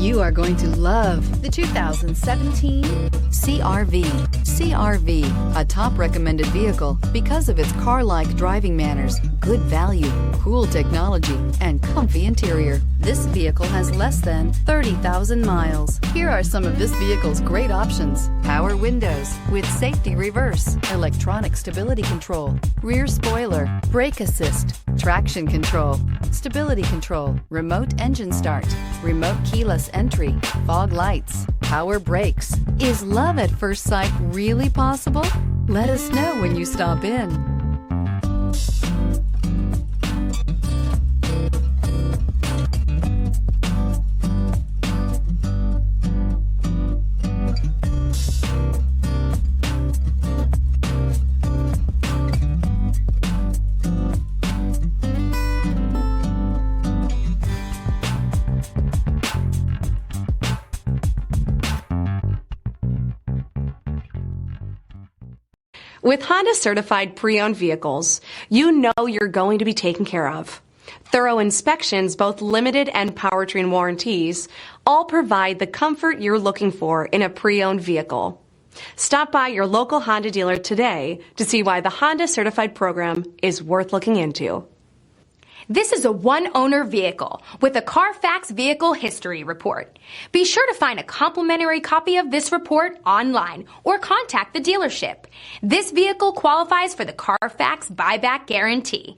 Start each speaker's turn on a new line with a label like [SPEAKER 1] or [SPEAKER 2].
[SPEAKER 1] You are going to love the 2017 CR-V. CR-V, a top recommended vehicle because of its car-like driving manners, good value, cool technology, and comfy interior. This vehicle has less than 30,000 miles. Here are some of this vehicle's great options: power windows with safety reverse, electronic stability control, rear spoiler, brake assist, traction control, stability control, remote engine start, remote keyless entry, fog lights, power brakes. Is love at first sight really possible? Let us know when you stop in.
[SPEAKER 2] With Honda certified pre-owned vehicles, you know you're going to be taken care of. Thorough inspections, both limited and powertrain warranties, all provide the comfort you're looking for in a pre-owned vehicle. Stop by your local Honda dealer today to see why the Honda certified program is worth looking into.
[SPEAKER 3] This is a one-owner vehicle with a Carfax Vehicle History Report. Be sure to find a complimentary copy of this report online or contact the dealership. This vehicle qualifies for the Carfax Buyback Guarantee.